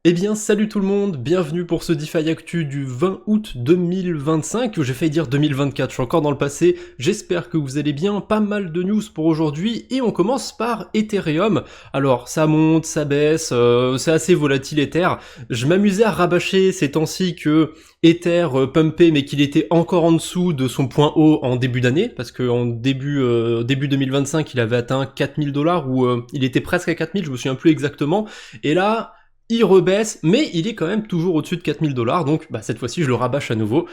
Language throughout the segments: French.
Eh bien, salut tout le monde, bienvenue pour ce DeFi Actu du 20 août 2025, j'ai failli dire 2024, je suis encore dans le passé, j'espère que vous allez bien, pas mal de news pour aujourd'hui, et on commence par Ethereum. Alors, ça monte, ça baisse, c'est assez volatile Ether, je m'amusais à rabâcher ces temps-ci que Ether pumpait, mais qu'il était encore en dessous de son point haut en début d'année, parce qu'en début 2025, il avait atteint 4000 $, ou il était presque à 4000, je me souviens plus exactement, et là... il rebaisse, mais il est quand même toujours au-dessus de 4000 $, donc cette fois-ci je le rabâche à nouveau.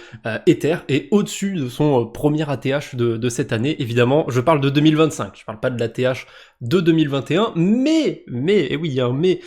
Ether est au-dessus de son premier ATH de cette année, évidemment, je parle de 2025, je parle pas de l'ATH de 2021, mais, et oui, il y a un mais,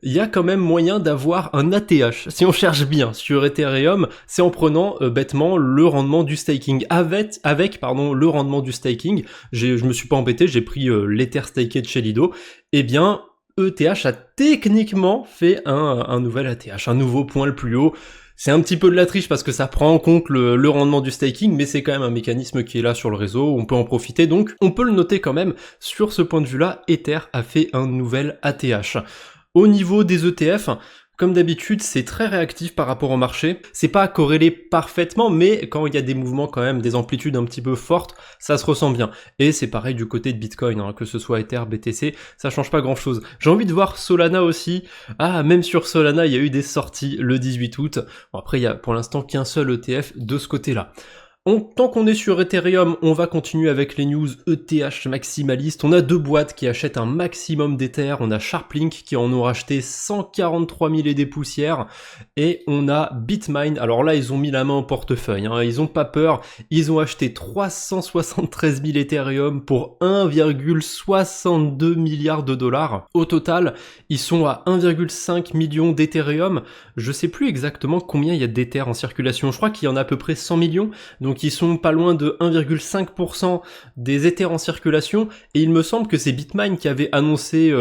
il y a quand même moyen d'avoir un ATH, si on cherche bien, sur Ethereum, c'est en prenant bêtement le rendement du staking, avec le rendement du staking, je me suis pas embêté, j'ai pris l'Ether staké de chez Lido, eh bien, ETH a techniquement fait un nouvel ATH, un nouveau point le plus haut. C'est un petit peu de la triche parce que ça prend en compte le rendement du staking, mais c'est quand même un mécanisme qui est là sur le réseau, on peut en profiter, donc on peut le noter quand même. Sur ce point de vue-là, Ether a fait un nouvel ATH. Au niveau des ETF, comme d'habitude, c'est très réactif par rapport au marché. C'est pas corrélé parfaitement, mais quand il y a des mouvements quand même, des amplitudes un petit peu fortes, ça se ressent bien. Et c'est pareil du côté de Bitcoin, que ce soit Ether, BTC, ça change pas grand chose. J'ai envie de voir Solana aussi. Ah, même sur Solana, il y a eu des sorties le 18 août. Bon, après, il y a pour l'instant qu'un seul ETF de ce côté-là. Tant qu'on est sur Ethereum, on va continuer avec les news ETH maximalistes. On a deux boîtes qui achètent un maximum d'Ether. On a Sharplink qui en ont racheté 143 000 et des poussières. Et on a Bitmain. Alors là, ils ont mis la main au portefeuille. Ils ont pas peur. Ils ont acheté 373 000 Ethereum pour 1,62 milliard de dollars. Au total, ils sont à 1,5 million d'Ethereum. Je sais plus exactement combien il y a d'Ether en circulation. Je crois qu'il y en a à peu près 100 millions. Donc ils sont pas loin de 1,5% des Ethers en circulation, et il me semble que c'est Bitmain qui avait annoncé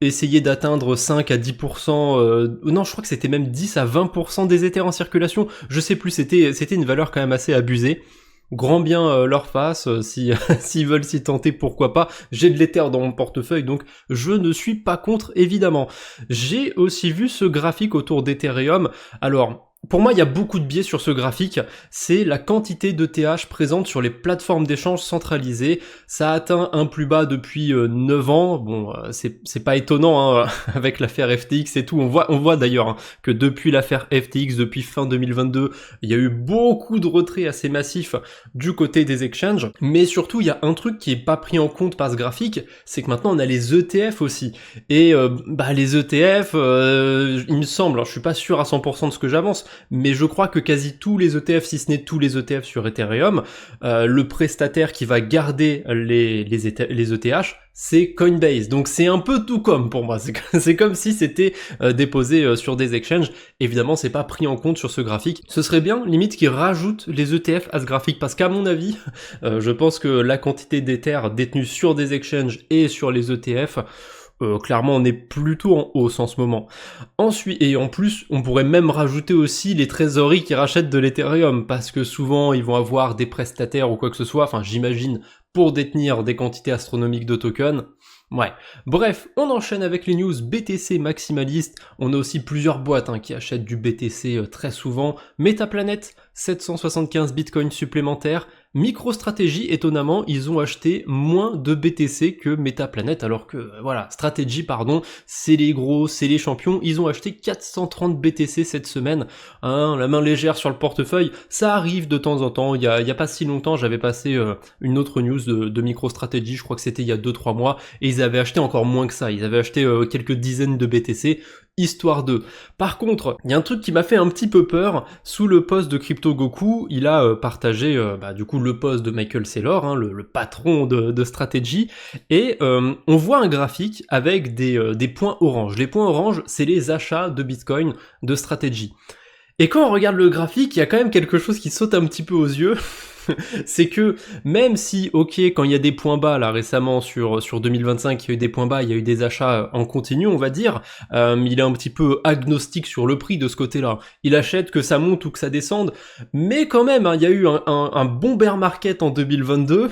essayer d'atteindre 5 à 10%, non, je crois que c'était même 10 à 20% des Ethers en circulation, je sais plus, c'était une valeur quand même assez abusée. Grand bien leur face, s'ils veulent s'y tenter, pourquoi pas. J'ai de l'Ether dans mon portefeuille, donc je ne suis pas contre, évidemment. J'ai aussi vu ce graphique autour d'Ethereum. Alors, pour moi, il y a beaucoup de biais sur ce graphique, c'est la quantité d'ETH présente sur les plateformes d'échange centralisées. Ça a atteint un plus bas depuis 9 ans, bon, c'est pas étonnant, avec l'affaire FTX et tout, on voit d'ailleurs que depuis l'affaire FTX, depuis fin 2022, il y a eu beaucoup de retraits assez massifs du côté des exchanges, mais surtout, il y a un truc qui est pas pris en compte par ce graphique, c'est que maintenant on a les ETF aussi, et les ETF, il me semble, alors je suis pas sûr à 100% de ce que j'avance, mais je crois que quasi tous les ETF, si ce n'est tous les ETF sur Ethereum, le prestataire qui va garder les ETH, c'est Coinbase. Donc c'est un peu tout comme pour moi, c'est comme si c'était déposé sur des exchanges. Évidemment, c'est pas pris en compte sur ce graphique. Ce serait bien, limite, qu'ils rajoutent les ETF à ce graphique, parce qu'à mon avis, je pense que la quantité d'Ether détenus sur des exchanges et sur les ETF, clairement on est plutôt en hausse en ce moment. Ensuite, et en plus, on pourrait même rajouter aussi les trésoreries qui rachètent de l'Ethereum, parce que souvent ils vont avoir des prestataires ou quoi que ce soit, enfin j'imagine, pour détenir des quantités astronomiques de tokens. Ouais. Bref, on enchaîne avec les news BTC maximalistes. On a aussi plusieurs boîtes qui achètent du BTC très souvent. Metaplanet, 775 bitcoins supplémentaires. MicroStrategy, étonnamment, ils ont acheté moins de BTC que Metaplanet, alors que, Strategy, c'est les gros, c'est les champions. Ils ont acheté 430 BTC cette semaine. La main légère sur le portefeuille, ça arrive de temps en temps. Il y a pas si longtemps, j'avais passé une autre news de MicroStrategy, je crois que c'était il y a 2-3 mois, et ils avaient acheté encore moins que ça. Ils avaient acheté quelques dizaines de BTC, histoire de. Par contre, il y a un truc qui m'a fait un petit peu peur. Sous le post de Crypto Goku, il a partagé du coup le post de Michael Saylor, le patron de Strategy, et on voit un graphique avec des points orange. Les points orange, c'est les achats de Bitcoin de Strategy. Et quand on regarde le graphique, il y a quand même quelque chose qui saute un petit peu aux yeux. C'est que même si, ok, quand il y a des points bas là récemment sur 2025, il y a eu des points bas, il y a eu des achats en continu, on va dire, il est un petit peu agnostique sur le prix de ce côté-là. Il achète que ça monte ou que ça descende, mais quand même, il y a eu un bon bear market en 2022.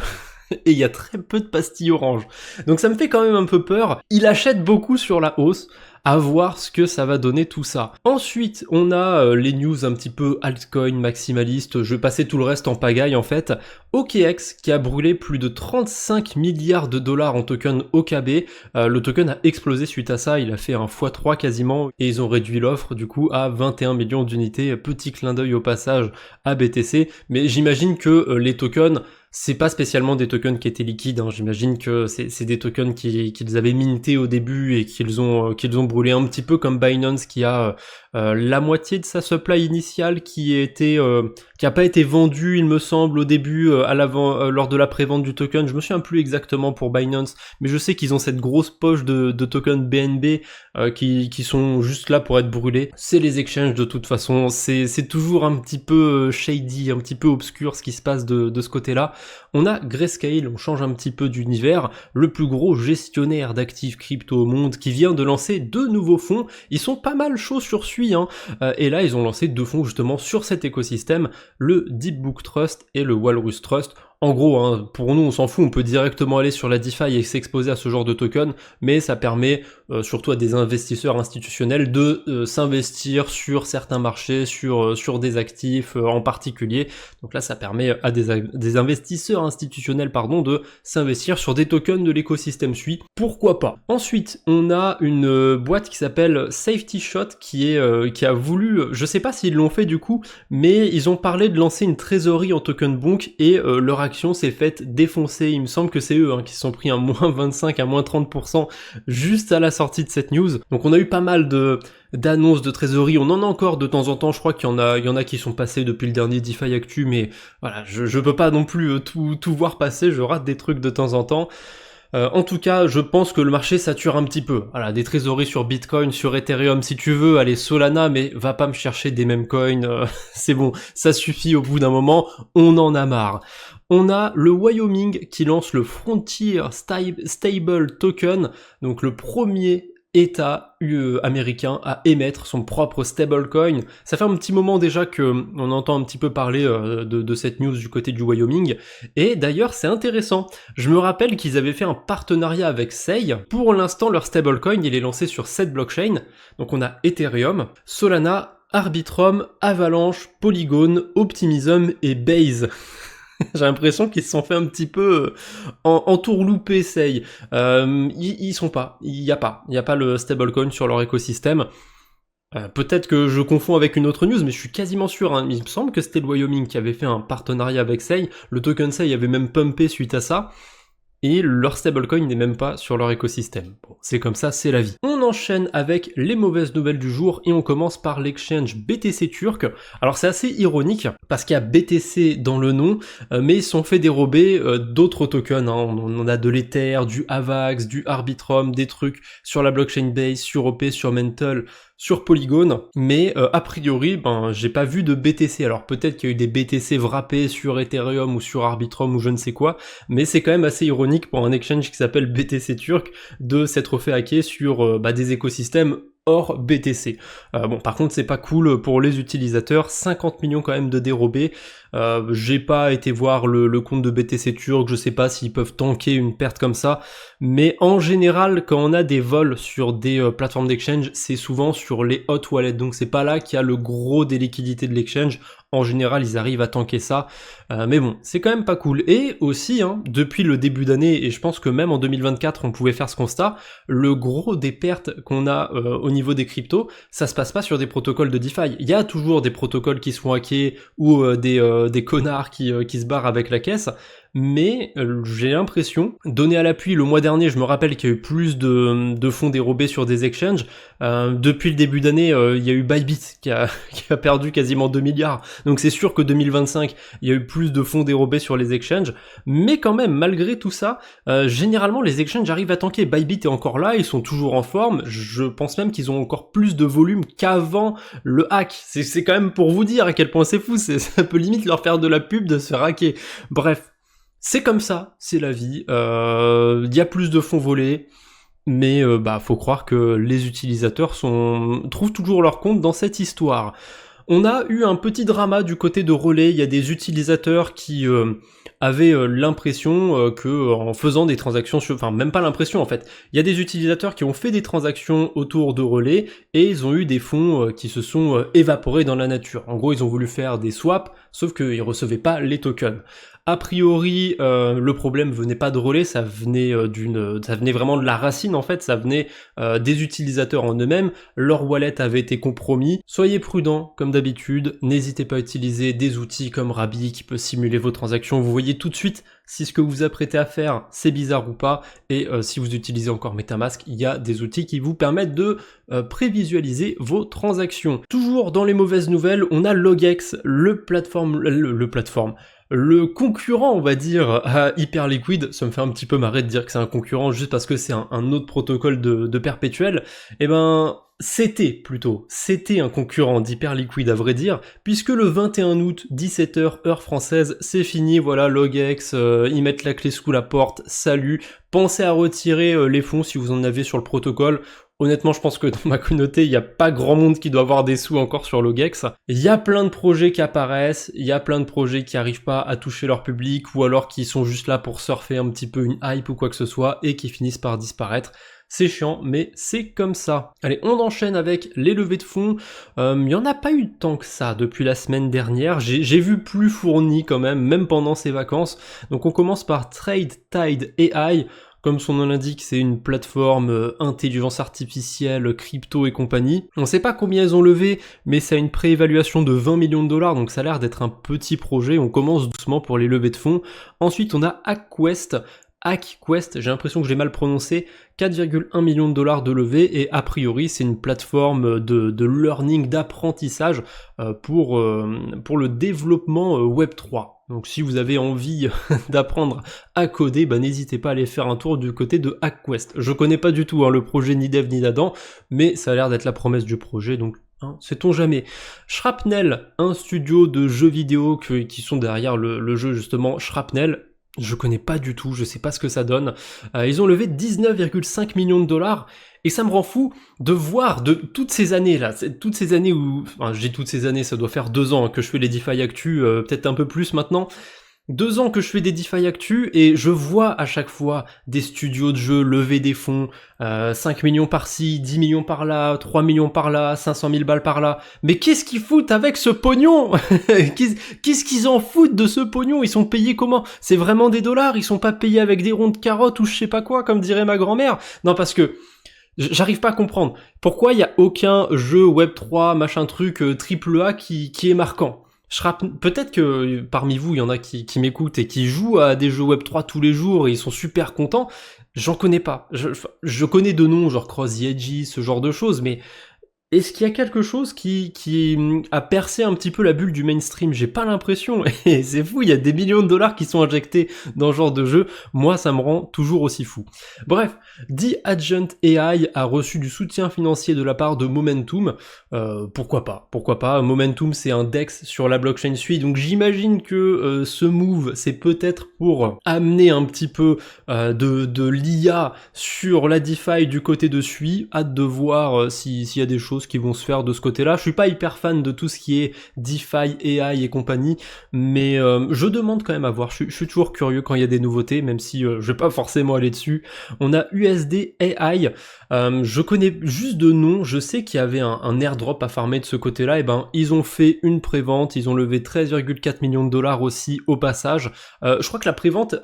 Et il y a très peu de pastilles oranges. Donc ça me fait quand même un peu peur. Il achète beaucoup sur la hausse. À voir ce que ça va donner tout ça. Ensuite, on a les news un petit peu altcoin maximaliste. Je vais passer tout le reste en pagaille en fait. OKX qui a brûlé plus de 35 milliards de dollars en token OKB. Le token a explosé suite à ça. Il a fait un x3 quasiment et ils ont réduit l'offre du coup à 21 millions d'unités. Petit clin d'œil au passage à BTC. Mais j'imagine que les tokens, c'est pas spécialement des tokens qui étaient liquides, hein. J'imagine que c'est des tokens qu'ils avaient mintés au début et qu'ils ont brûlé un petit peu comme Binance qui a la moitié de sa supply initiale qui a pas été vendue, il me semble, au début lors de la prévente du token. Je me souviens plus exactement pour Binance, mais je sais qu'ils ont cette grosse poche de tokens BNB qui sont juste là pour être brûlés. C'est les exchanges de toute façon, c'est toujours un petit peu shady, un petit peu obscur ce qui se passe de ce côté-là. On a Grayscale, on change un petit peu d'univers, le plus gros gestionnaire d'actifs crypto au monde qui vient de lancer 2 nouveaux fonds. Ils sont pas mal chauds sur suie, hein. Et là ils ont lancé 2 fonds justement sur cet écosystème, le Deepbook Trust et le Walrus Trust. En gros, hein, pour nous on s'en fout, on peut directement aller sur la DeFi et s'exposer à ce genre de token, mais ça permet surtout à des investisseurs institutionnels de s'investir sur certains marchés, sur des actifs en particulier. Donc là ça permet à des investisseurs institutionnels de s'investir sur des tokens de l'écosystème SUI. Pourquoi pas. Ensuite, on a une boîte qui s'appelle Safety Shot qui a voulu, je sais pas s'ils l'ont fait du coup, mais ils ont parlé de lancer une trésorerie en token bonk et leur action s'est faite défoncer. Il me semble que c'est eux qui se sont pris un moins 25 à moins 30% juste à la sortie de cette news. Donc on a eu pas mal d'annonces de trésorerie, on en a encore de temps en temps, je crois qu'il y en a qui sont passés depuis le dernier DeFi Actu, mais voilà, je peux pas non plus tout voir passer, je rate des trucs de temps en temps. En tout cas, je pense que le marché sature un petit peu. Voilà, des trésoreries sur Bitcoin, sur Ethereum si tu veux, allez Solana, mais va pas me chercher des mêmes coins, c'est bon, ça suffit au bout d'un moment, on en a marre. On a le Wyoming qui lance le Frontier Stable Token, donc le premier État américain à émettre son propre stablecoin. Ça fait un petit moment déjà que on entend un petit peu parler de cette news du côté du Wyoming, et d'ailleurs c'est intéressant. Je me rappelle qu'ils avaient fait un partenariat avec Sei. Pour l'instant leur stablecoin il est lancé sur 7 blockchains, donc on a Ethereum, Solana, Arbitrum, Avalanche, Polygon, Optimism et Base. J'ai l'impression qu'ils se sont fait un petit peu en tourloupé, Sei. Ils sont pas. Il y a pas le stablecoin sur leur écosystème. Peut-être que je confonds avec une autre news, mais je suis quasiment sûr, hein. Il me semble que c'était le Wyoming qui avait fait un partenariat avec Sei. Le token Sei avait même pumpé suite à ça. Et leur stablecoin n'est même pas sur leur écosystème. Bon, c'est comme ça, c'est la vie. On enchaîne avec les mauvaises nouvelles du jour et on commence par l'exchange BTC turc. Alors c'est assez ironique parce qu'il y a BTC dans le nom, mais ils se sont fait dérober d'autres tokens, hein. On a de l'Ether, du AVAX, du Arbitrum, des trucs sur la blockchain Base, sur OP, sur Mental, sur Polygon, mais a priori, j'ai pas vu de BTC. Alors peut-être qu'il y a eu des BTC wrappés sur Ethereum ou sur Arbitrum ou je ne sais quoi, mais c'est quand même assez ironique pour un exchange qui s'appelle BTC turc de s'être fait hacker sur des écosystèmes hors BTC. Par contre c'est pas cool pour les utilisateurs, 50 millions quand même de dérobés. J'ai pas été voir le compte de BTC turc, je sais pas s'ils peuvent tanker une perte comme ça, mais en général quand on a des vols sur des plateformes d'exchange, c'est souvent sur les hot wallets, donc c'est pas là qu'il y a le gros des liquidités de l'exchange. En général, ils arrivent à tanker ça, mais bon, c'est quand même pas cool. Et aussi, depuis le début d'année, et je pense que même en 2024, on pouvait faire ce constat, le gros des pertes qu'on a au niveau des cryptos, ça se passe pas sur des protocoles de DeFi. Il y a toujours des protocoles qui se font hacker ou des connards qui se barrent avec la caisse, mais j'ai l'impression, donné à l'appui, le mois dernier, je me rappelle qu'il y a eu plus de fonds dérobés sur des exchanges. Depuis le début d'année, il y a eu Bybit qui a perdu quasiment 2 milliards. Donc c'est sûr que 2025, il y a eu plus de fonds dérobés sur les exchanges, mais quand même, malgré tout ça, généralement les exchanges arrivent à tanker. Bybit est encore là, ils sont toujours en forme. Je pense même qu'ils ont encore plus de volume qu'avant le hack. C'est quand même pour vous dire à quel point c'est fou. Ça peut limite leur faire de la pub de se faire hacker. Bref. C'est comme ça, c'est la vie, il y a plus de fonds volés, mais faut croire que les utilisateurs trouvent toujours leur compte dans cette histoire. On a eu un petit drama du côté de Relais, il y a des utilisateurs qui avaient l'impression que en faisant des transactions, enfin même pas l'impression en fait, il y a des utilisateurs qui ont fait des transactions autour de Relais et ils ont eu des fonds qui se sont évaporés dans la nature. En gros, ils ont voulu faire des swaps, sauf qu'ils recevaient pas les tokens. A priori, le problème venait pas de Relais, ça venait ça venait vraiment de la racine en fait, ça venait des utilisateurs en eux-mêmes, leur wallet avait été compromis. Soyez prudents comme d'habitude, n'hésitez pas à utiliser des outils comme Rabby qui peut simuler vos transactions, vous voyez tout de suite si ce que vous apprêtez à faire c'est bizarre ou pas, et si vous utilisez encore MetaMask, il y a des outils qui vous permettent de prévisualiser vos transactions. Toujours dans les mauvaises nouvelles, on a Logex, le concurrent, on va dire, à Hyperliquid. Ça me fait un petit peu marrer de dire que c'est un concurrent juste parce que c'est un autre protocole de perpétuel. Eh ben, c'était un concurrent d'Hyperliquid à vrai dire, puisque le 21 août, 17h, heure française, c'est fini, voilà, Logex, ils mettent la clé sous la porte, salut, pensez à retirer les fonds si vous en avez sur le protocole. Honnêtement, je pense que dans ma communauté, il n'y a pas grand monde qui doit avoir des sous encore sur Logex. Il y a plein de projets qui apparaissent, il y a plein de projets qui arrivent pas à toucher leur public, ou alors qui sont juste là pour surfer un petit peu une hype ou quoi que ce soit, et qui finissent par disparaître. C'est chiant, mais c'est comme ça. Allez, on enchaîne avec les levées de fonds. Il y en a pas eu tant que ça depuis la semaine dernière. J'ai vu plus fourni quand même pendant ces vacances. Donc on commence par Trade Tide AI. Comme son nom l'indique, c'est une plateforme intelligence artificielle, crypto et compagnie. On sait pas combien ils ont levé, mais ça a une préévaluation de 20 millions de dollars, donc ça a l'air d'être un petit projet. On commence doucement pour les levées de fonds. Ensuite, on a HackQuest, j'ai l'impression que j'ai mal prononcé, 4,1 millions de dollars de levée, et a priori c'est une plateforme de learning, d'apprentissage pour le développement Web3. Donc si vous avez envie d'apprendre à coder, bah n'hésitez pas à aller faire un tour du côté de HackQuest. Je connais pas du tout le projet ni dev ni d'Adam, mais ça a l'air d'être la promesse du projet, donc sait-on jamais. Shrapnel, un studio de jeux vidéo qui sont derrière le jeu justement Shrapnel. Je connais pas du tout, je sais pas ce que ça donne. Ils ont levé 19,5 millions de dollars, et ça me rend fou de voir de toutes ces années là, toutes ces années où, enfin j'ai toutes ces années, ça doit faire 2 ans que je fais les DeFi Actu, peut-être un peu plus maintenant. 2 ans que je fais des DeFi Actu et je vois à chaque fois des studios de jeux lever des fonds, 5 millions par-ci, 10 millions par-là, 3 millions par-là, 500 000 balles par-là. Mais qu'est-ce qu'ils foutent avec ce pognon? Qu'est-ce qu'ils en foutent de ce pognon? Ils sont payés comment? C'est vraiment des dollars? Ils sont pas payés avec des ronds de carottes ou je sais pas quoi, comme dirait ma grand-mère? Non, parce que j'arrive pas à comprendre. Pourquoi il y a aucun jeu Web3, machin truc, AAA qui est marquant? Peut-être que parmi vous, il y en a qui m'écoutent et qui jouent à des jeux Web3 tous les jours et ils sont super contents. J'en connais pas. Je connais de noms, genre Cross the Edge, ce genre de choses, mais est-ce qu'il y a quelque chose qui a percé un petit peu la bulle du mainstream? J'ai pas l'impression, et c'est fou, il y a des millions de dollars qui sont injectés dans ce genre de jeu, moi ça me rend toujours aussi fou. Bref, The Agent AI a reçu du soutien financier de la part de Momentum, pourquoi pas, Momentum c'est un DEX sur la blockchain Sui, donc j'imagine que ce move c'est peut-être pour amener un petit peu de l'IA sur la DeFi du côté de Sui, hâte de voir s'il y a des choses qui vont se faire de ce côté-là. Je suis pas hyper fan de tout ce qui est DeFi, AI et compagnie, mais je demande quand même à voir. Je suis toujours curieux quand il y a des nouveautés, même si je vais pas forcément aller dessus. On a USD AI, je connais juste de nom, je sais qu'il y avait un airdrop à farmer de ce côté-là, et ben ils ont fait une prévente, ils ont levé 13,4 millions de dollars aussi au passage. Je crois que la prévente,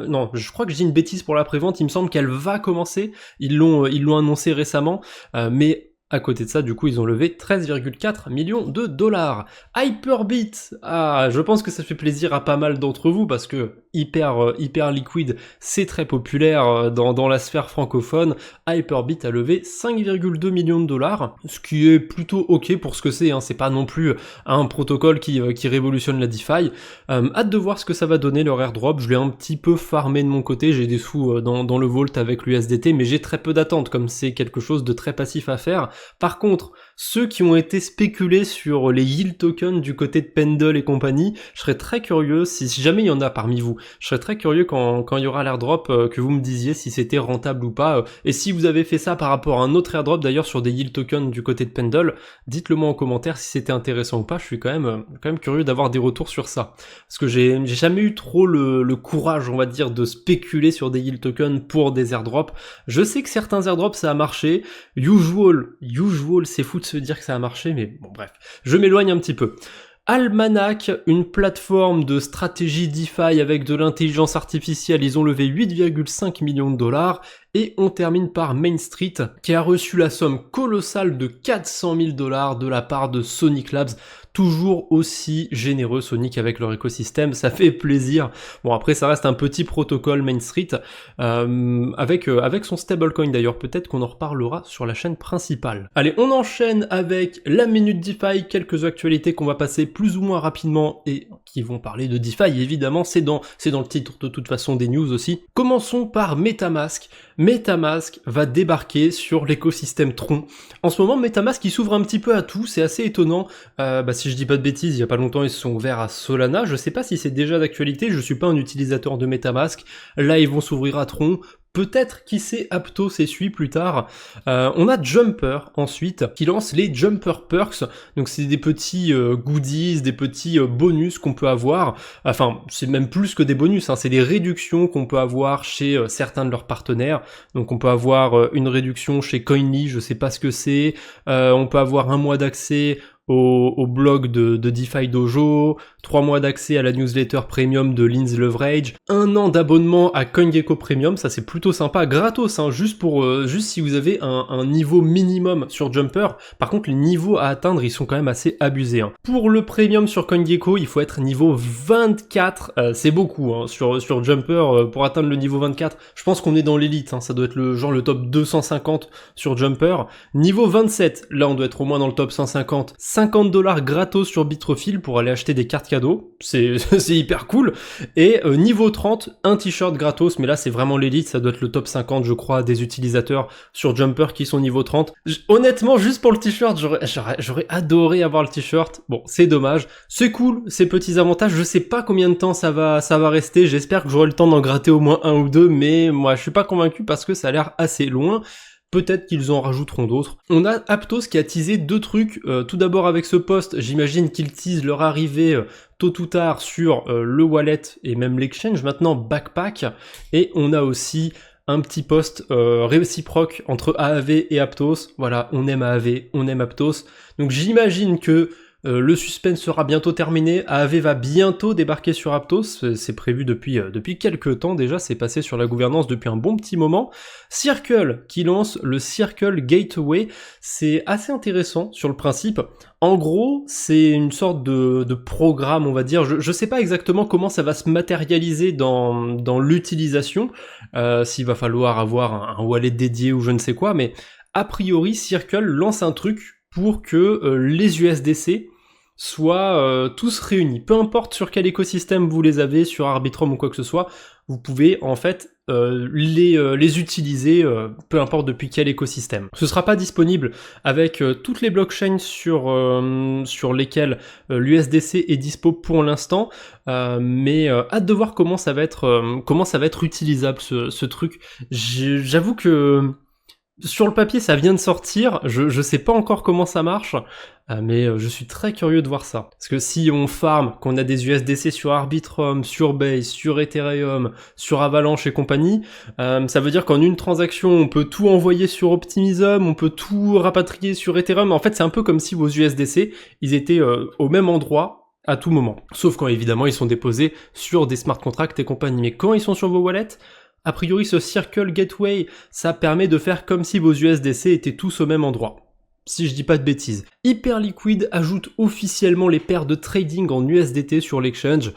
non, je crois que j'ai une bêtise pour la prévente, il me semble qu'elle va commencer, ils l'ont annoncé récemment, mais à côté de ça, du coup, ils ont levé 13,4 millions de dollars. Hyperbit, je pense que ça fait plaisir à pas mal d'entre vous parce que Hyperliquid, c'est très populaire dans la sphère francophone. Hyperbit a levé 5,2 millions de dollars, ce qui est plutôt ok pour ce que c'est, c'est pas non plus un protocole qui révolutionne la DeFi. Hâte de voir ce que ça va donner leur airdrop, je l'ai un petit peu farmé de mon côté, j'ai des sous dans le vault avec l'USDT, mais j'ai très peu d'attentes, comme c'est quelque chose de très passif à faire. Par contre, ceux qui ont été spéculés sur les yield tokens du côté de Pendle et compagnie. Je serais très curieux, si jamais il y en a parmi vous, je serais très curieux quand il y aura l'airdrop que vous me disiez si c'était rentable ou pas. Et si vous avez fait ça par rapport à un autre airdrop d'ailleurs sur des yield tokens du côté de Pendle, dites-le moi en commentaire si c'était intéressant ou pas. Je suis quand même curieux d'avoir des retours sur ça. Parce que j'ai jamais eu trop le courage, on va dire, de spéculer sur des yield tokens pour des airdrops. Je sais que certains airdrops ça a marché. Usual, c'est fou de se dire que ça a marché, mais bon bref. Je m'éloigne un petit peu. Almanac, une plateforme de stratégie DeFi avec de l'intelligence artificielle, ils ont levé 8,5 millions de dollars et on termine par Main Street qui a reçu la somme colossale de 400 000 dollars de la part de Sonic Labs. Toujours aussi généreux Sonic avec leur écosystème, ça fait plaisir. Bon après ça reste un petit protocole Main Street avec son stablecoin d'ailleurs, peut-être qu'on en reparlera sur la chaîne principale. Allez, on enchaîne avec la Minute DeFi, quelques actualités qu'on va passer plus ou moins rapidement et qui vont parler de DeFi évidemment, c'est dans le titre de toute façon des news aussi. Commençons par MetaMask. MetaMask va débarquer sur l'écosystème Tron. En ce moment, MetaMask il s'ouvre un petit peu à tout, c'est assez étonnant. Si je dis pas de bêtises, il y a pas longtemps ils se sont ouverts à Solana. Je sais pas si c'est déjà d'actualité, je suis pas un utilisateur de MetaMask. Là ils vont s'ouvrir à Tron. Peut-être qui sait Aptos et suit plus tard. On a Jumper ensuite qui lance les Jumper Perks. Donc c'est des petits goodies, des petits bonus qu'on peut avoir. Enfin c'est même plus que des bonus, hein. C'est des réductions qu'on peut avoir chez certains de leurs partenaires. Donc on peut avoir une réduction chez Coinly, je sais pas ce que c'est. On peut avoir un mois d'accès au blog de DeFi Dojo, 3 mois d'accès à la newsletter premium de Lin's Leverage, 1 an d'abonnement à CoinGecko Premium, ça c'est plutôt sympa, gratos, hein, juste si vous avez un niveau minimum sur Jumper. Par contre les niveaux à atteindre ils sont quand même assez abusés, hein. Pour le premium sur CoinGecko il faut être niveau 24, c'est beaucoup, hein, sur Jumper pour atteindre le niveau 24, je pense qu'on est dans l'élite, hein, ça doit être le top 250 sur Jumper. Niveau 27, là on doit être au moins dans le top 150, $50 gratos sur Bitrefill pour aller acheter des cartes cadeaux, c'est hyper cool. Et niveau 30, un t-shirt gratos, mais là c'est vraiment l'élite, ça doit être le top 50 je crois des utilisateurs sur Jumper qui sont niveau 30. Honnêtement juste pour le t-shirt, j'aurais adoré avoir le t-shirt, bon c'est dommage, c'est cool ces petits avantages, je sais pas combien de temps ça va rester, j'espère que j'aurai le temps d'en gratter au moins un ou deux, mais moi je suis pas convaincu parce que ça a l'air assez loin. Peut-être qu'ils en rajouteront d'autres. On a Aptos qui a teasé 2 trucs. Tout d'abord avec ce post, j'imagine qu'ils teasent leur arrivée tôt ou tard sur le wallet et même l'exchange, maintenant Backpack. Et on a aussi un petit post réciproque entre AAV et Aptos. Voilà, on aime AAV, on aime Aptos. Donc j'imagine que le suspense sera bientôt terminé, AAV va bientôt débarquer sur Aptos, c'est prévu depuis quelques temps déjà, c'est passé sur la gouvernance depuis un bon petit moment. Circle qui lance le Circle Gateway, c'est assez intéressant sur le principe. En gros, c'est une sorte de programme, on va dire, je sais pas exactement comment ça va se matérialiser dans l'utilisation, s'il va falloir avoir un wallet dédié ou je ne sais quoi, mais a priori Circle lance un truc pour que les USDC soient tous réunis. Peu importe sur quel écosystème vous les avez, sur Arbitrum ou quoi que ce soit, vous pouvez en fait les utiliser, peu importe depuis quel écosystème. Ce sera pas disponible avec toutes les blockchains sur lesquelles l'USDC est dispo pour l'instant, mais hâte de voir comment ça va être utilisable ce truc. J'avoue que sur le papier, ça vient de sortir, je sais pas encore comment ça marche, mais je suis très curieux de voir ça. Parce que si on farm, qu'on a des USDC sur Arbitrum, sur Base, sur Ethereum, sur Avalanche et compagnie, ça veut dire qu'en une transaction, on peut tout envoyer sur Optimism, on peut tout rapatrier sur Ethereum. En fait, c'est un peu comme si vos USDC, ils étaient au même endroit à tout moment. Sauf quand évidemment, ils sont déposés sur des smart contracts et compagnie. Mais quand ils sont sur vos wallets, a priori, ce Circle Gateway, ça permet de faire comme si vos USDC étaient tous au même endroit. Si je dis pas de bêtises. Hyperliquid ajoute officiellement les paires de trading en USDT sur l'exchange.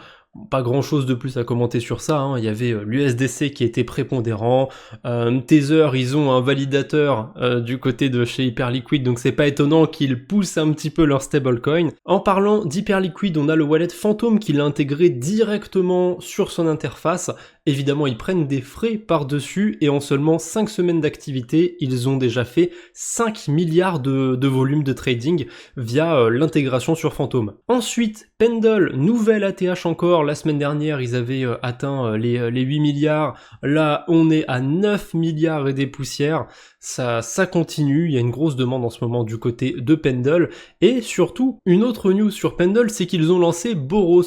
Pas grand chose de plus à commenter sur ça, hein. Il y avait l'USDC qui était prépondérant, Tether ils ont un validateur du côté de chez Hyperliquid, donc c'est pas étonnant qu'ils poussent un petit peu leur stablecoin. En parlant d'Hyperliquid, on a le wallet Phantom qui l'a intégré directement sur son interface, Évidemment, ils prennent des frais par-dessus et en seulement 5 semaines d'activité, ils ont déjà fait 5 milliards de volume de trading via l'intégration sur Phantom. Ensuite, Pendle, nouvelle ATH encore, la semaine dernière ils avaient atteint les 8 milliards, là on est à 9 milliards et des poussières, ça continue, il y a une grosse demande en ce moment du côté de Pendle, et surtout, une autre news sur Pendle, c'est qu'ils ont lancé Boros.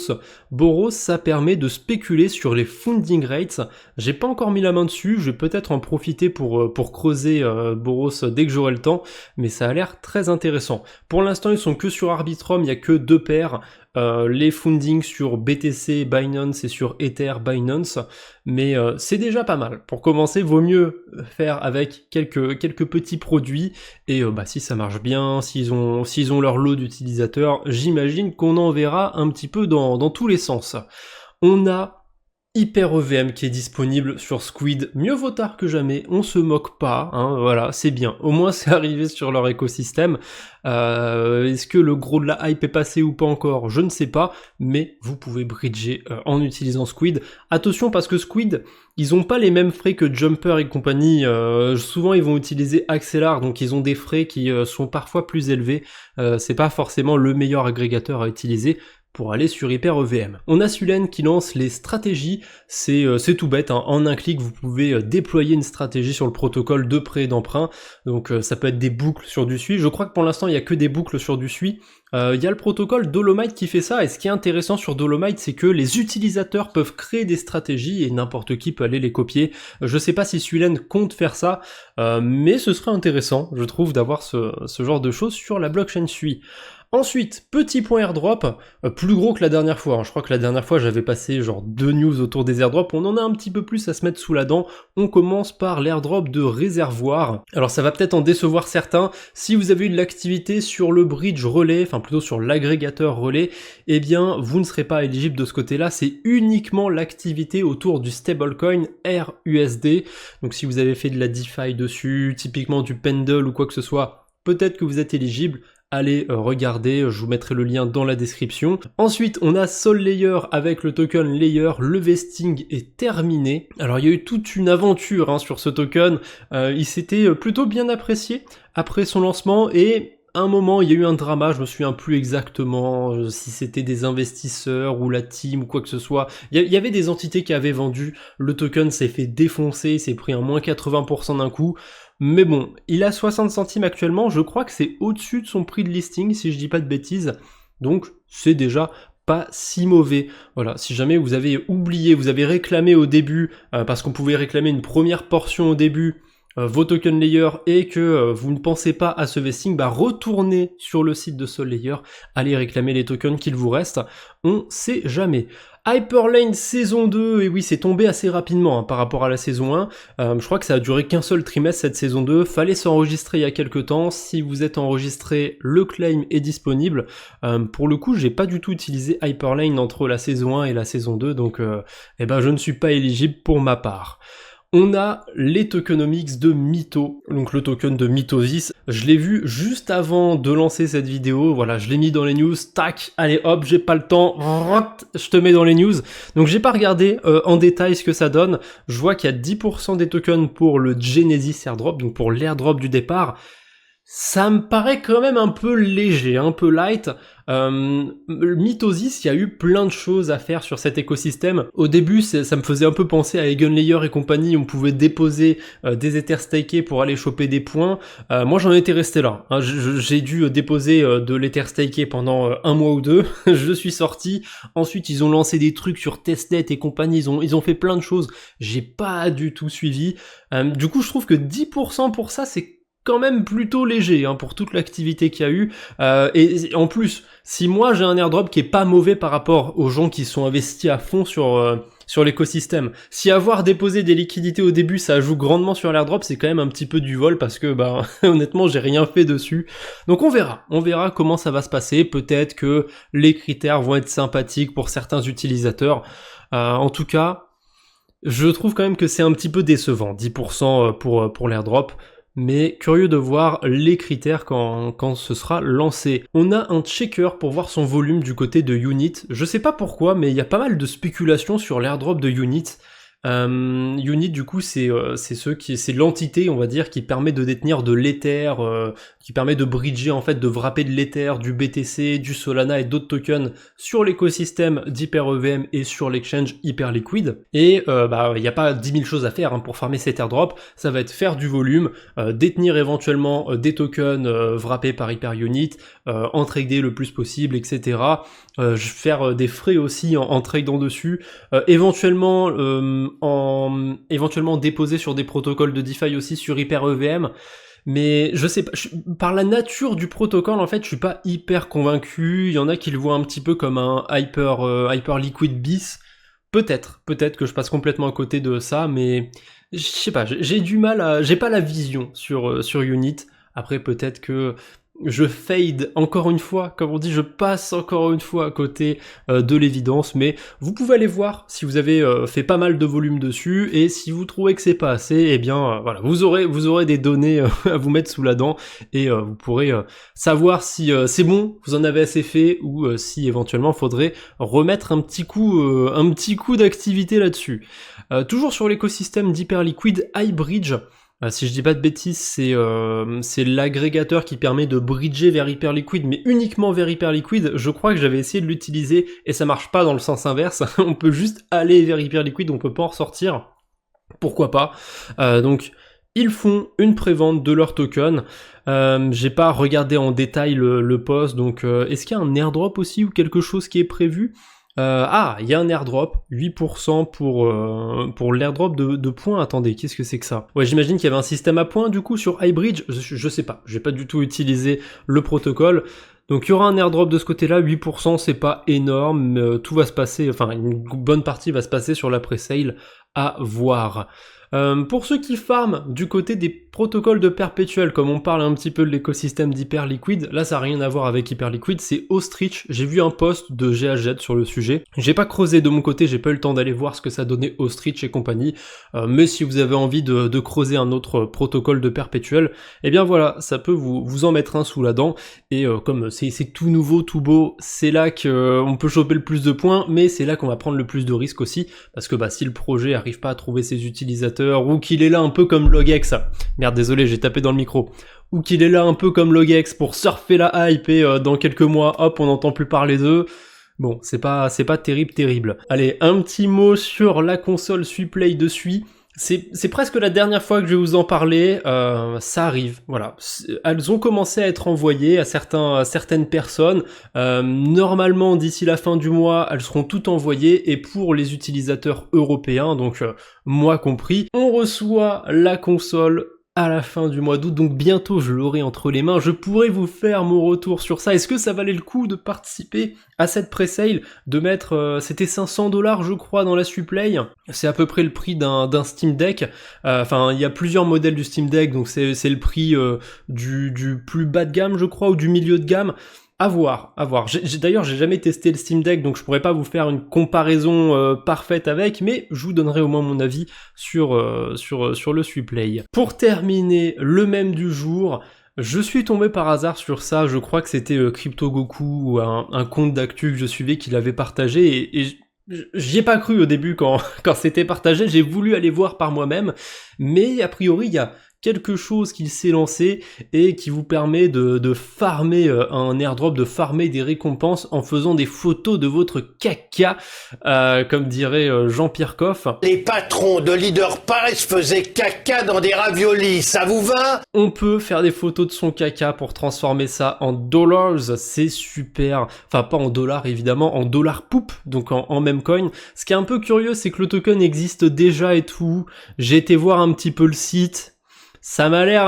Boros, ça permet de spéculer sur les funding rates, j'ai pas encore mis la main dessus, je vais peut-être en profiter pour creuser Boros dès que j'aurai le temps, mais ça a l'air très intéressant. Pour l'instant, ils sont que sur Arbitrum, il y a que 2 paires, les fundings sur BTC Binance et sur Ether Binance, mais c'est déjà pas mal. Pour commencer, vaut mieux faire avec quelques petits produits, et si ça marche bien, s'ils ont leur lot d'utilisateurs, j'imagine qu'on en verra un petit peu dans tous les sens. On a Hyper EVM qui est disponible sur Squid, mieux vaut tard que jamais, on se moque pas, hein, voilà, c'est bien, au moins c'est arrivé sur leur écosystème. Est-ce que le gros de la hype est passé ou pas encore, je ne sais pas, mais vous pouvez bridger en utilisant Squid. Attention parce que Squid, ils ont pas les mêmes frais que Jumper et compagnie, souvent ils vont utiliser Axelar, donc ils ont des frais qui sont parfois plus élevés, c'est pas forcément le meilleur agrégateur à utiliser pour aller sur Hyper EVM. On a Sulen qui lance les stratégies, c'est tout bête, hein. En un clic vous pouvez déployer une stratégie sur le protocole de prêt et d'emprunt, donc ça peut être des boucles sur du SUI, je crois que pour l'instant il n'y a que des boucles sur du SUI, il y a le protocole Dolomite qui fait ça, et ce qui est intéressant sur Dolomite c'est que les utilisateurs peuvent créer des stratégies et n'importe qui peut aller les copier. Je sais pas si Sulen compte faire ça, mais ce serait intéressant, je trouve, d'avoir ce genre de choses sur la blockchain SUI. Ensuite, petit point airdrop, plus gros que la dernière fois, hein. Je crois que la dernière fois j'avais passé genre 2 news autour des airdrops, on en a un petit peu plus à se mettre sous la dent. On commence par l'airdrop de réservoir. Alors ça va peut-être en décevoir certains, si vous avez eu de l'activité sur le bridge relais, enfin plutôt sur l'agrégateur relais, eh bien vous ne serez pas éligible de ce côté-là, c'est uniquement l'activité autour du stablecoin RUSD. Donc si vous avez fait de la DeFi dessus, typiquement du Pendle ou quoi que ce soit, peut-être que vous êtes éligible. Allez regarder, je vous mettrai le lien dans la description. Ensuite, on a Sol Layer avec le token Layer, le vesting est terminé. Alors il y a eu toute une aventure hein, sur ce token, il s'était plutôt bien apprécié après son lancement, et à un moment il y a eu un drama, je me souviens plus exactement si c'était des investisseurs ou la team ou quoi que ce soit. Il y avait des entités qui avaient vendu, le token s'est fait défoncer, il s'est pris un moins 80% d'un coup. Mais bon, il a 60 centimes actuellement, je crois que c'est au-dessus de son prix de listing, si je dis pas de bêtises, donc c'est déjà pas si mauvais. Voilà, si jamais vous avez oublié, vous avez réclamé au début, parce qu'on pouvait réclamer une première portion au début, vos tokens Layer, et que vous ne pensez pas à ce vesting, retournez sur le site de Sol Layer, allez réclamer les tokens qu'il vous reste, on sait jamais. Hyperlane saison 2, et oui c'est tombé assez rapidement hein, par rapport à la saison 1, je crois que ça a duré qu'un seul trimestre cette saison 2, fallait s'enregistrer il y a quelques temps, si vous êtes enregistré, le claim est disponible, pour le coup j'ai pas du tout utilisé Hyperlane entre la saison 1 et la saison 2, donc je ne suis pas éligible pour ma part. On a les tokenomics de Mytho, donc le token de Mythosis. Je l'ai vu juste avant de lancer cette vidéo, voilà, je l'ai mis dans les news, tac, allez hop, j'ai pas le temps, je te mets dans les news. Donc j'ai pas regardé en détail ce que ça donne, je vois qu'il y a 10% des tokens pour le Genesis airdrop, donc pour l'airdrop du départ. Ça me paraît quand même un peu léger, un peu light. Mythosis, il y a eu plein de choses à faire sur cet écosystème. Au début, ça me faisait un peu penser à Eigenlayer et compagnie, on pouvait déposer des ethers stakés pour aller choper des points. Moi, j'en étais resté là. Hein. J'ai dû déposer de l'ether staké pendant un mois ou deux. Je suis sorti. Ensuite, ils ont lancé des trucs sur testnet et compagnie. Ils ont fait plein de choses. J'ai pas du tout suivi. Du coup, je trouve que 10% pour ça, c'est quand même plutôt léger hein, pour toute l'activité qu'il y a eu, et en plus si moi j'ai un airdrop qui est pas mauvais par rapport aux gens qui sont investis à fond sur l'écosystème, si avoir déposé des liquidités au début ça joue grandement sur l'airdrop, c'est quand même un petit peu du vol parce que honnêtement j'ai rien fait dessus, donc on verra comment ça va se passer, peut-être que les critères vont être sympathiques pour certains utilisateurs, en tout cas je trouve quand même que c'est un petit peu décevant, 10% pour l'airdrop. Mais curieux de voir les critères quand ce sera lancé. On a un checker pour voir son volume du côté de Unit. Je sais pas pourquoi, mais il y a pas mal de spéculations sur l'airdrop de Unit. Unit du coup c'est c'est l'entité on va dire qui permet de détenir de l'Ether, qui permet de bridger en fait, de wrapper de l'Ether, du BTC, du Solana et d'autres tokens sur l'écosystème d'HyperEVM et sur l'exchange Hyperliquid. Et il n'y a pas 10 000 choses à faire hein, pour farmer cet airdrop, ça va être faire du volume, détenir éventuellement des tokens wrappés par HyperUnit, en trader le plus possible, etc. Faire des frais aussi en tradant dessus, éventuellement déposer sur des protocoles de DeFi aussi sur HyperEVM. Mais je sais pas, par la nature du protocole en fait, je suis pas hyper convaincu. Il y en a qui le voient un petit peu comme un Hyperliquid bis. Peut-être que je passe complètement à côté de ça, mais je sais pas, j'ai du mal j'ai pas la vision sur Unit. Après peut-être que je fade encore une fois, comme on dit, je passe encore une fois à côté de l'évidence, mais vous pouvez aller voir si vous avez fait pas mal de volume dessus, et si vous trouvez que c'est pas assez, eh bien voilà, vous aurez des données à vous mettre sous la dent, et vous pourrez savoir si c'est bon, vous en avez assez fait, ou si éventuellement faudrait remettre un petit coup d'activité là-dessus. Toujours sur l'écosystème d'Hyperliquid, iBridge. Si je dis pas de bêtises, c'est l'agrégateur qui permet de bridger vers Hyperliquid, mais uniquement vers Hyperliquid. Je crois que j'avais essayé de l'utiliser et ça marche pas dans le sens inverse. On peut juste aller vers Hyperliquid, on peut pas en ressortir. Pourquoi pas. Donc ils font une prévente de leur token. J'ai pas regardé en détail le post, donc est-ce qu'il y a un airdrop aussi ou quelque chose qui est prévu? Il y a un airdrop, 8% pour l'airdrop de points. Attendez, qu'est-ce que c'est que ça? Ouais, j'imagine qu'il y avait un système à points du coup sur iBridge, je sais pas, j'ai pas du tout utilisé le protocole. Donc il y aura un airdrop de ce côté-là, 8% c'est pas énorme, mais tout va se passer, enfin une bonne partie va se passer sur la pre-sale, à voir. Pour ceux qui farment du côté des protocoles de perpétuel, comme on parle un petit peu de l'écosystème d'Hyperliquid, là ça n'a rien à voir avec Hyperliquid, c'est Ostrich. J'ai vu un post de GHZ sur le sujet. J'ai pas creusé de mon côté, j'ai pas eu le temps d'aller voir ce que ça donnait Ostrich et compagnie, mais si vous avez envie de creuser un autre protocole de perpétuel, eh bien voilà, ça peut vous en mettre un sous la dent, et comme c'est tout nouveau, tout beau, c'est là qu'on peut choper le plus de points, mais c'est là qu'on va prendre le plus de risques aussi, parce que si le projet arrive pas à trouver ses utilisateurs, ou qu'il est là un peu comme Logex, merde désolé j'ai tapé dans le micro, ou qu'il est là un peu comme Logex pour surfer la hype et dans quelques mois hop on n'entend plus parler d'eux, bon c'est pas terrible. Allez, un petit mot sur la console Suplay de Sui. C'est presque la dernière fois que je vais vous en parler, ça arrive, voilà. Elles ont commencé à être envoyées à certaines personnes, normalement d'ici la fin du mois, elles seront toutes envoyées, et pour les utilisateurs européens, donc moi compris, on reçoit la console à la fin du mois d'août, donc bientôt je l'aurai entre les mains, je pourrai vous faire mon retour sur ça. Est-ce que ça valait le coup de participer à cette pre-sale, de mettre, c'était 500$ je crois dans la Suplay, c'est à peu près le prix d'un Steam Deck, enfin il y a plusieurs modèles du Steam Deck, donc c'est le prix du plus bas de gamme je crois, ou du milieu de gamme. À voir. D'ailleurs, j'ai jamais testé le Steam Deck, donc je pourrais pas vous faire une comparaison parfaite avec, mais je vous donnerai au moins mon avis sur le Suplay. Pour terminer, le même du jour, je suis tombé par hasard sur ça, je crois que c'était Crypto Goku, ou un compte d'actu que je suivais qui l'avait partagé, et j'y ai pas cru au début quand c'était partagé, j'ai voulu aller voir par moi-même, mais a priori il y a quelque chose qui s'est lancé et qui vous permet de farmer un airdrop, de farmer des récompenses en faisant des photos de votre caca, comme dirait Jean-Pierre Coff. Les patrons de Leader Paris faisaient caca dans des raviolis, ça vous va? On peut faire des photos de son caca pour transformer ça en dollars, c'est super. Enfin pas en dollars évidemment, en dollar poop, donc en même coin. Ce qui est un peu curieux, c'est que le token existe déjà et tout. J'ai été voir un petit peu le site. Ça m'a l'air,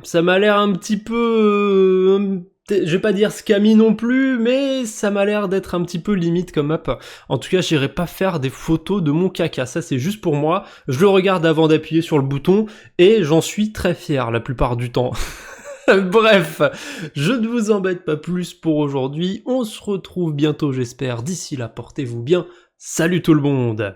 ça m'a l'air un petit peu, je vais pas dire scammy non plus, mais ça m'a l'air d'être un petit peu limite comme app. En tout cas, j'irai pas faire des photos de mon caca, ça c'est juste pour moi. Je le regarde avant d'appuyer sur le bouton, et j'en suis très fier la plupart du temps. Bref, je ne vous embête pas plus pour aujourd'hui, on se retrouve bientôt j'espère, d'ici là portez-vous bien, salut tout le monde!